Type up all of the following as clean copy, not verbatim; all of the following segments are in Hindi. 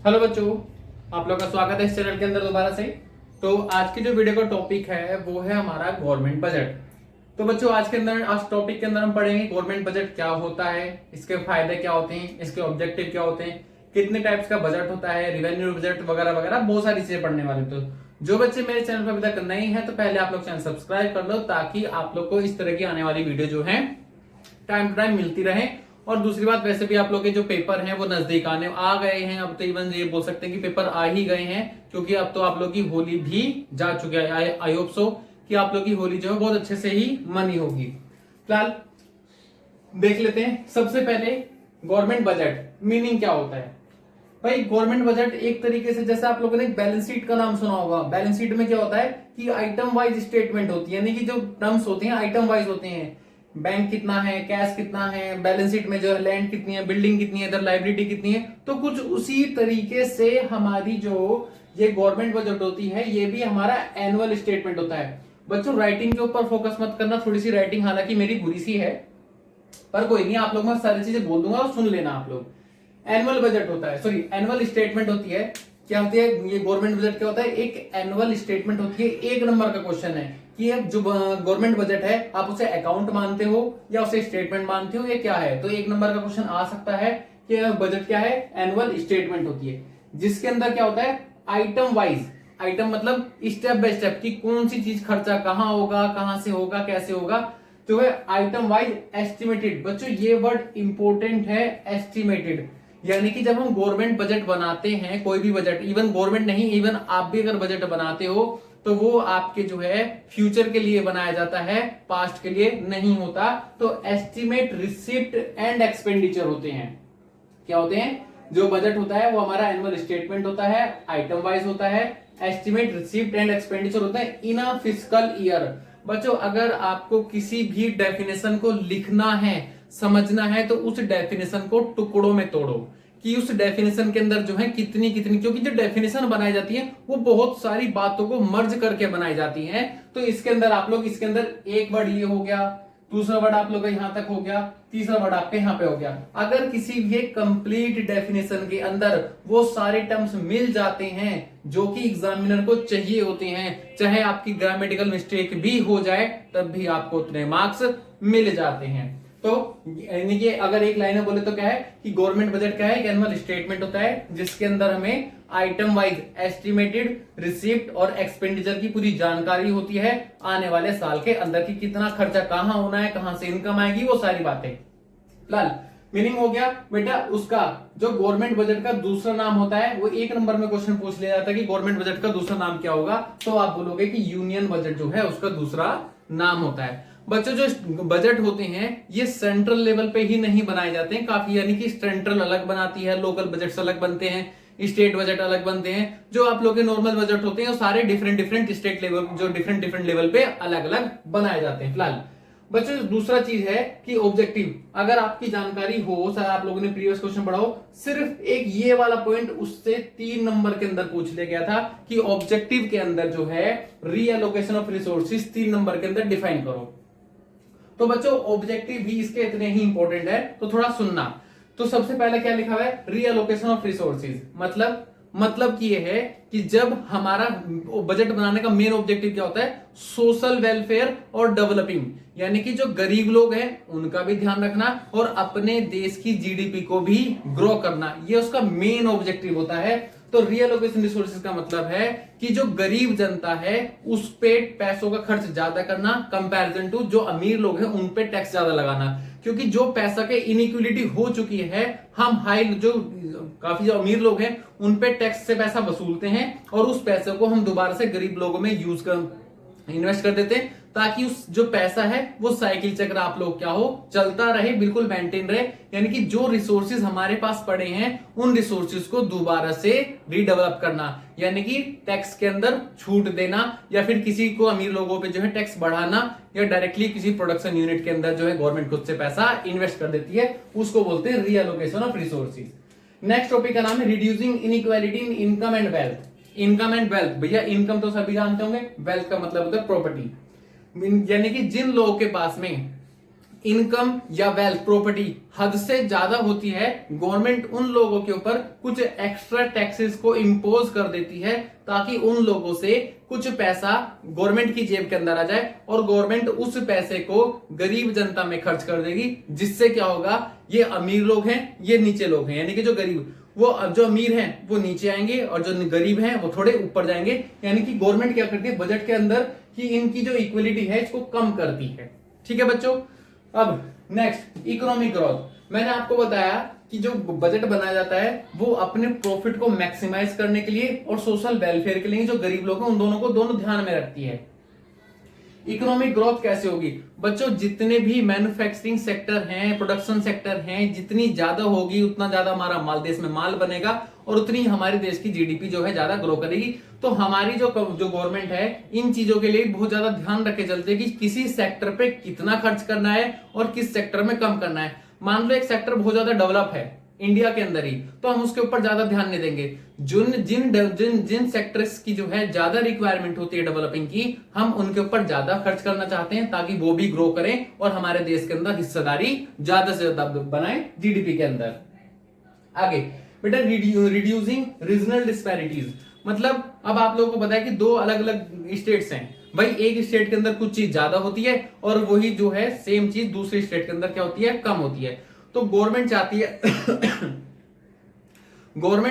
हेलो बच्चों, आप लोग का स्वागत है इस चैनल के अंदर दोबारा से। तो आज की जो वीडियो का टॉपिक है वो है हमारा गवर्नमेंट बजट। तो बच्चों आज टॉपिक के अंदर हम पढ़ेंगे गवर्नमेंट बजट क्या होता है, इसके फायदे क्या होते हैं, इसके ऑब्जेक्टिव क्या होते हैं, कितने टाइप्स का बजट होता है, रिवेन्यू बजट वगैरह वगैरह बहुत सारी चीजें पढ़ने वाले। तो जो बच्चे मेरे चैनल पर अभी तक नए हैं तो पहले आप लोग चैनल सब्सक्राइब कर लो ताकि आप लोग को इस तरह की आने वाली वीडियो जो है टाइम टू टाइम मिलती रहे। और दूसरी बात, वैसे भी आप लोग के जो पेपर हैं वो नजदीक आने आ गए हैं। अब तो इवन ये बोल सकते हैं कि पेपर आ ही गए हैं, क्योंकि अब तो आप लोग की होली भी जा चुकी है। आई होप सो कि आप लोग की होली जो है बहुत अच्छे से ही मनी होगी। फिलहाल देख लेते हैं सबसे पहले गवर्नमेंट बजट मीनिंग क्या होता है। भाई गवर्नमेंट बजट एक तरीके से, जैसे आप लोगों ने बैलेंस शीट का नाम सुना होगा। बैलेंस शीट में क्या होता है कि आइटम वाइज स्टेटमेंट होती है, यानी कि जो टर्म्स होते हैं आइटम वाइज होते हैं। बैंक कितना है, कैश कितना है, बैलेंस शीट में जो है लैंड कितनी है, बिल्डिंग कितनी है, इधर लाइबिलिटी कितनी है। तो कुछ उसी तरीके से हमारी जो ये गवर्नमेंट बजट होती है ये भी हमारा एनुअल स्टेटमेंट होता है। बच्चों राइटिंग के ऊपर फोकस मत करना, थोड़ी सी राइटिंग हालांकि मेरी बुरी सी है, पर कोई नहीं, आप लोग मैं सारी चीजें बोल दूंगा और सुन लेना आप लोग। एनुअल बजट होता है, सॉरी एनुअल स्टेटमेंट होती है। क्या होती है ये गवर्नमेंट बजट? क्या होता है, एक एनुअल स्टेटमेंट होती है। एक नंबर का क्वेश्चन है कि ये जो गवर्नमेंट बजट है आप उसे अकाउंट मानते हो या उसे स्टेटमेंट मानते हो, ये क्या है? तो एक नंबर का क्वेश्चन आ सकता है कि बजट क्या है, एनुअल स्टेटमेंट होती है, जिसके अंदर क्या होता है आइटम वाइज। आइटम मतलब स्टेप बाय स्टेप की कौन सी चीज खर्चा कहाँ होगा, कहां से होगा, कैसे होगा, तो है आइटम वाइज एस्टिमेटेड। बच्चों ये वर्ड इंपॉर्टेंट है, एस्टिमेटेड। यानी कि जब हम गवर्नमेंट बजट बनाते हैं, कोई भी बजट, इवन गवर्नमेंट नहीं, इवन आप भी अगर बजट बनाते हो तो वो आपके जो है फ्यूचर के लिए बनाया जाता है, पास्ट के लिए नहीं होता। तो एस्टिमेट, रिसिप्ट एंड एक्सपेंडिचर होते हैं। क्या होते हैं? जो बजट होता है वो हमारा एनुअल स्टेटमेंट होता है, आइटम वाइज होता है, एस्टिमेट, रिसिप्ट एंड एक्सपेंडिचर होता है इन अ फिस्कल ईयर। बच्चों अगर आपको किसी भी डेफिनेशन को लिखना है, समझना है, तो उस डेफिनेशन को टुकड़ों में तोड़ो कि उस डेफिनेशन के अंदर जो है कितनी कितनी, क्योंकि जो डेफिनेशन बनाई जाती है वो बहुत सारी बातों को मर्ज करके बनाई जाती है। तो इसके अंदर आप लोग, इसके अंदर एक वर्ड ये हो गया, दूसरा वर्ड आप लोग का यहां तक हो गया, तीसरा वर्ड आपके यहां पे हो गया। अगर किसी भी कंप्लीट डेफिनेशन के अंदर वो सारे टर्म्स मिल जाते हैं जो कि एग्जामिनर को चाहिए होते हैं, चाहे आपकी ग्रामेटिकल मिस्टेक भी हो जाए तब भी आपको उतने मार्क्स मिल जाते हैं। तो यानी कि अगर एक लाइन में बोले तो क्या है कि गवर्नमेंट बजट क्या है, एक एनुअल स्टेटमेंट होता है जिसके अंदर हमें आइटम वाइज एस्टिमेटेड, रिसिप्ट और एक्सपेंडिचर की पूरी जानकारी होती है। आने वाले साल के अंदर की कितना खर्चा कहां होना है, कहां से इनकम आएगी, वो सारी बातें। फिलहाल मीनिंग हो गया बेटा उसका। जो गवर्नमेंट बजट का दूसरा नाम होता है, वो एक नंबर में क्वेश्चन पूछ लिया जाता है कि गवर्नमेंट बजट का दूसरा नाम क्या होगा, तो आप बोलोगे कि यूनियन बजट जो है उसका दूसरा नाम होता है। बच्चों जो बजट होते हैं ये सेंट्रल लेवल पे ही नहीं बनाए जाते हैं काफी, यानी कि सेंट्रल अलग बनाती है, लोकल बजट अलग बनते हैं, स्टेट बजट अलग बनते हैं। जो आप लोग के नॉर्मल बजट होते हैं वो सारे डिफरेंट डिफरेंट स्टेट लेवल, जो डिफरेंट डिफरेंट लेवल पे अलग अलग बनाए जाते हैं। फिलहाल बच्चों दूसरा चीज है कि ऑब्जेक्टिव। अगर आपकी जानकारी हो, शायद आप लोगों ने प्रीवियस क्वेश्चन पढ़ा हो, सिर्फ एक ये वाला पॉइंट उससे 3 नंबर के अंदर पूछ लिया गया था कि ऑब्जेक्टिव के अंदर जो है रीएलोकेशन ऑफ रिसोर्सेज 3 नंबर के अंदर डिफाइन करो। तो बच्चों ऑब्जेक्टिव भी इसके इतने ही इंपॉर्टेंट है, तो थोड़ा सुनना। तो सबसे पहले क्या लिखा हुआ है, रीएलोकेशन ऑफ रिसोर्सेज। मतलब कि ये है कि जब हमारा बजट बनाने का मेन ऑब्जेक्टिव क्या होता है, सोशल वेलफेयर और डेवलपिंग, यानी कि जो गरीब लोग हैं उनका भी ध्यान रखना और अपने देश की जीडीपी को भी ग्रो करना, ये उसका मेन ऑब्जेक्टिव होता है। तो रीएलोकेशन रिसोर्सेज का मतलब है कि जो गरीब जनता है उस पे पैसों का खर्च ज्यादा करना, कंपैरिजन टू जो अमीर लोग हैं उन पे टैक्स ज्यादा लगाना। क्योंकि जो पैसा के इनइक्वलिटी हो चुकी है, हम जो काफी जो अमीर लोग हैं उन पे टैक्स से पैसा वसूलते हैं और उस पैसे को हम दोबारा से गरीब लोगों में इन्वेस्ट कर देते हैं, ताकि उस जो पैसा है वो साइकिल चक्र आप लोग क्या हो, चलता रहे, बिल्कुल मेंटेन रहे। यानी कि जो रिसोर्सेज हमारे पास पड़े हैं उन रिसोर्सेज को दोबारा से रीडेवलप करना, यानी कि टैक्स के अंदर छूट देना या फिर किसी को अमीर लोगों पे जो है टैक्स बढ़ाना, या डायरेक्टली किसी प्रोडक्शन यूनिट के अंदर जो है गवर्नमेंट खुद से पैसा इन्वेस्ट कर देती है, उसको बोलते हैं reallocation of resources. Next topic का नाम है reducing inequality in income and wealth. Income and wealth, भैया इनकम तो सभी जानते होंगे, वेल्थ का मतलब होता है प्रॉपर्टी। यानी कि जिन लोगों के पास में इनकम या वेल्थ प्रॉपर्टी हद से ज्यादा होती है, गवर्नमेंट उन लोगों के ऊपर कुछ एक्स्ट्रा टैक्सेस को इम्पोज कर देती है ताकि उन लोगों से कुछ पैसा गवर्नमेंट की जेब के अंदर आ जाए और गवर्नमेंट उस पैसे को गरीब जनता में खर्च कर देगी, जिससे क्या होगा, ये अमीर लोग हैं, ये नीचे लोग हैं, यानी कि जो गरीब, वो जो अमीर हैं वो नीचे आएंगे और जो गरीब हैं वो थोड़े ऊपर जाएंगे। यानी कि गवर्नमेंट क्या करती है बजट के अंदर कि इनकी जो इक्वलिटी है इसको कम करती है। ठीक है बच्चों। अब नेक्स्ट इकोनॉमिक ग्रोथ। मैंने आपको बताया कि जो बजट बनाया जाता है वो अपने प्रॉफिट को मैक्सिमाइज करने के लिए और सोशल वेलफेयर के लिए जो गरीब लोग हैं उन दोनों को दोनों ध्यान में रखती है। इकोनॉमिक ग्रोथ कैसे होगी बच्चों, जितने भी मैन्युफैक्चरिंग सेक्टर हैं, प्रोडक्शन सेक्टर हैं, जितनी ज्यादा होगी उतना ज्यादा हमारा माल देश में माल बनेगा और उतनी हमारे देश की जीडीपी जो है ज्यादा ग्रो करेगी। तो हमारी जो गवर्नमेंट है इन चीजों के लिए बहुत ज्यादा ध्यान रख के चलते हैं कि किसी सेक्टर पे कितना खर्च करना है और किस सेक्टर में कम करना है। मान लो एक सेक्टर बहुत ज्यादा डेवलप है इंडिया के अंदर ही, तो हम उसके ऊपर ज्यादा ध्यान नहीं देंगे। जिन सेक्टर्स की जो है ज्यादा रिक्वायरमेंट होती है डेवलपिंग की, हम उनके ऊपर ज्यादा खर्च करना चाहते हैं ताकि वो भी ग्रो करें और हमारे देश के अंदर हिस्सेदारी ज्यादा से ज्यादा बनाए जीडीपी के अंदर। आगे बेटा रिड्यूसिंग रीजनल डिस्पैरिटीज, मतलब अब आप लोगों को पता है कि दो अलग अलग स्टेट्स हैं भाई, एक स्टेट के अंदर कुछ चीज ज्यादा होती है और वही जो है सेम चीज दूसरे स्टेट के अंदर क्या होती है, कम होती है। तो गवर्नमेंट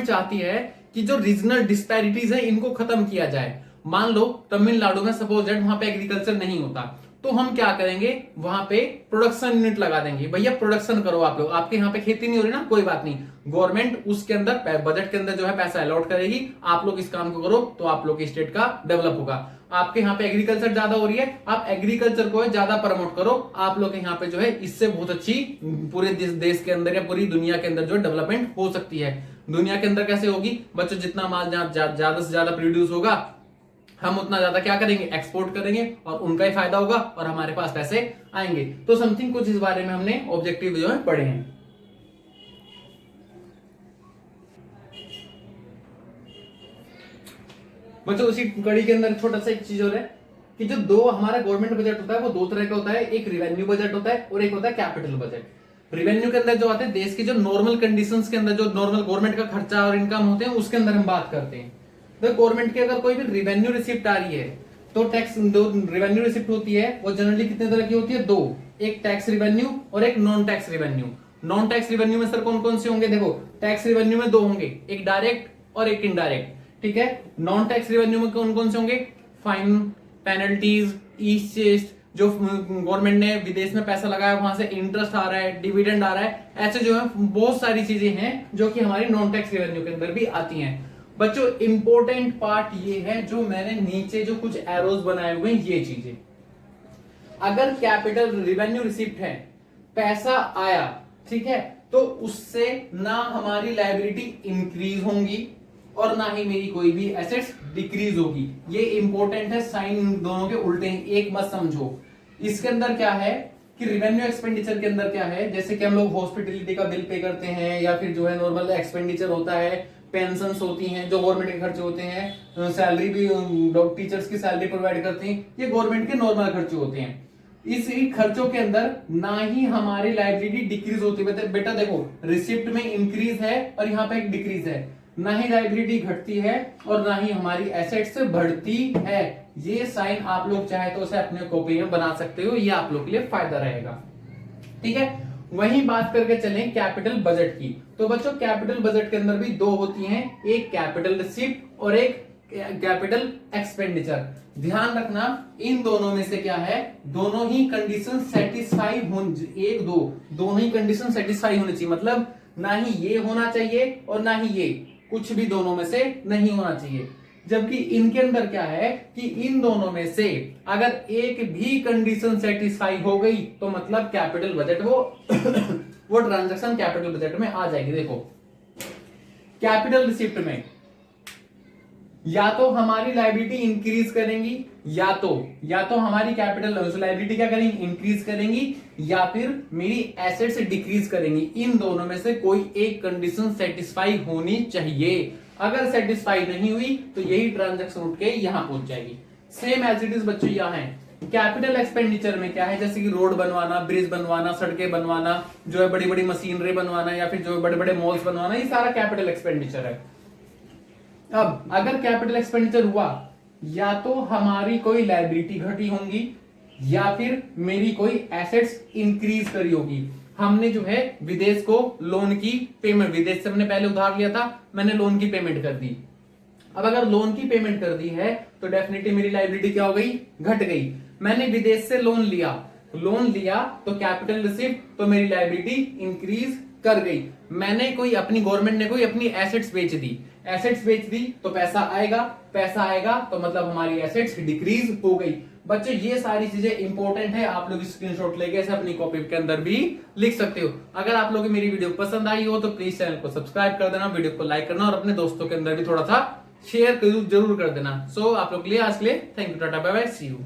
चाहती है कि जो रीजनल डिस्पैरिटीज है इनको खत्म किया जाए। मान लो तमिलनाडु में सपोज दैट वहां पे एग्रीकल्चर नहीं होता, तो हम क्या करेंगे, वहां पे प्रोडक्शन यूनिट लगा देंगे, भैया प्रोडक्शन करो आप लोग, आपके यहाँ पे खेती नहीं हो रही ना, कोई बात नहीं, गवर्नमेंट उसके अंदर बजट के अंदर जो है पैसा अलॉट करेगी, आप लोग इस काम को करो तो आप लोग की स्टेट का डेवलप होगा। आपके यहाँ पे एग्रीकल्चर ज्यादा हो रही है, आप एग्रीकल्चर को ज्यादा प्रमोट करो, आप लोग के यहाँ पे जो है इससे बहुत अच्छी पूरे देश के अंदर या पूरी दुनिया के अंदर जो डेवलपमेंट हो सकती है। दुनिया के अंदर कैसे होगी बच्चों, जितना माल ज्यादा से ज्यादा प्रोड्यूस होगा हम उतना ज्यादा क्या करेंगे, एक्सपोर्ट करेंगे और उनका ही फायदा होगा और हमारे पास पैसे आएंगे। तो समथिंग कुछ इस बारे में हमने ऑब्जेक्टिव जो है पढ़े हैं। बच्चों उसी कड़ी के अंदर छोटा सा एक चीज और है कि जो दो हमारा गवर्नमेंट बजट होता है वो दो तरह का होता है, एक रिवेन्यू बजट होता है और एक होता है कैपिटल बजट। रिवेन्यू के अंदर जो आते हैं देश की जो नॉर्मल कंडीशंस के अंदर जो नॉर्मल गवर्नमेंट का खर्चा और इनकम होते हैं उसके अंदर हम बात करते हैं। तो गवर्नमेंट की अगर कोई भी रिवेन्यू रिसिप्ट आ रही है तो टैक्स, दो रिवेन्यू रिसिप्ट होती है वो जनरली कितने तरह की होती है, दो, एक टैक्स रिवेन्यू और एक non tax revenue. Non tax revenue में सर कौन कौन से होंगे, देखो टैक्स रिवेन्यू में दो होंगे, एक डायरेक्ट और एक इनडायरेक्ट। ठीक है, नॉन टैक्स रिवेन्यू में कौन कौन से होंगे, फाइन, पेनल्टीज, ईस्ट, जो गवर्नमेंट ने विदेश में पैसा लगाया वहां से इंटरेस्ट आ रहा है, डिविडेंड आ रहा है, ऐसे जो है बहुत सारी चीजें हैं जो कि हमारी नॉन टैक्स रिवेन्यू के अंदर भी आती हैं। बच्चों इंपॉर्टेंट पार्ट ये है जो मैंने नीचे जो कुछ एरोज बनाए हुए हैं ये चीजें, अगर कैपिटल रिवेन्यू रिसिप्ट है, पैसा आया, ठीक है, तो उससे ना हमारी लायबिलिटी इंक्रीज होंगी और ना ही मेरी कोई भी एसेट्स डिक्रीज होगी। ये इंपॉर्टेंट है, साइन दोनों के उल्टे हैं, एक मत समझो। इसके अंदर क्या है कि रिवेन्यू एक्सपेंडिचर के अंदर क्या है, जैसे कि हम लोग हॉस्पिटलिटी का बिल पे करते हैं या फिर जो है नॉर्मल एक्सपेंडिचर होता है, पेंशन्स होती हैं जो गवर्नमेंट के खर्चे होते हैं, सैलरी भी टीचर्स की सैलरी प्रोवाइड करती हैं, ये गवर्नमेंट के नॉर्मल खर्चे होते हैं। इस खर्चों के अंदर ना ही हमारी लायबिलिटी डिक्रीज होती है, बेटा देखो रिसिप्ट में इंक्रीज है और यहाँ पे एक डिक्रीज है, ना ही लायबिलिटी घटती है और ना ही हमारी एसेट्स बढ़ती है। ये साइन आप लोग चाहे तो उसे अपने कॉपी में बना सकते हो, ये आप लोग के लिए फायदा रहेगा। ठीक है, वहीं बात करके चलें कैपिटल बजट की। तो बच्चों कैपिटल बजट के अंदर भी दो होती हैं, एक कैपिटल रिसिप्ट और एक कैपिटल एक्सपेंडिचर। ध्यान रखना इन दोनों में से क्या है, दोनों ही कंडीशन सेटिस्फाई एक दो दोनों ही कंडीशन सेटिस्फाई होनी चाहिए, मतलब ना ही ये होना चाहिए और ना ही ये, कुछ भी दोनों में से नहीं होना चाहिए। जबकि इनके अंदर क्या है कि इन दोनों में से अगर एक भी कंडीशन सेटिस्फाई हो गई तो मतलब कैपिटल बजट वो ट्रांजैक्शन कैपिटल बजट में आ जाएगी। देखो कैपिटल रिसिप्ट में या तो हमारी लायबिलिटी इंक्रीज करेंगी या तो हमारी कैपिटल लायबिलिटी क्या करेंगी, इंक्रीज करेंगी, या फिर मेरी एसेट्स डिक्रीज करेंगी। इन दोनों में से कोई एक कंडीशन सेटिस्फाई होनी चाहिए। अगर सेटिस्फाई नहीं हुई तो यही ट्रांजैक्शन उठ के यहां पहुंच जाएगी। सेम एज इट इज बच्चों यहाँ है कैपिटल एक्सपेंडिचर में क्या है, जैसे कि रोड बनवाना, ब्रिज बनवाना, सड़कें बनवाना, जो है बड़ी बड़ी मशीनरी बनवाना, या फिर जो है बड़े बड़े मॉल्स बनवाना, ये सारा कैपिटल एक्सपेंडिचर है। अब अगर कैपिटल एक्सपेंडिचर हुआ, या तो हमारी कोई लायबिलिटी घटी होंगी या फिर मेरी कोई एसेट्स इंक्रीज करी होगी। हमने जो है विदेश को लोन की पेमेंट, विदेश से हमने पहले उधार लिया था, मैंने लोन की पेमेंट कर दी। अब अगर लोन की पेमेंट कर दी है तो डेफिनेटली मेरी लायबिलिटी क्या हो गई, घट गई। मैंने विदेश से लोन लिया तो कैपिटल रिसीव्ड, तो मेरी लायबिलिटी इंक्रीज कर गई। मैंने कोई अपनी, गवर्नमेंट ने कोई अपनी एसेट्स बेच दी तो पैसा आएगा तो मतलब हमारी एसेट्स डिक्रीज हो गई। बच्चों ये सारी चीजें इंपॉर्टेंट है, आप लोग स्क्रीनशॉट लेके ऐसे अपनी कॉपी के अंदर भी लिख सकते हो। अगर आप लोग मेरी वीडियो पसंद आई हो तो प्लीज चैनल को सब्सक्राइब कर देना, वीडियो को लाइक करना और अपने दोस्तों के अंदर भी थोड़ा सा शेयर जरूर कर देना। सो आप लोग के लिए आज के लिए thank you, tata bye bye, see you.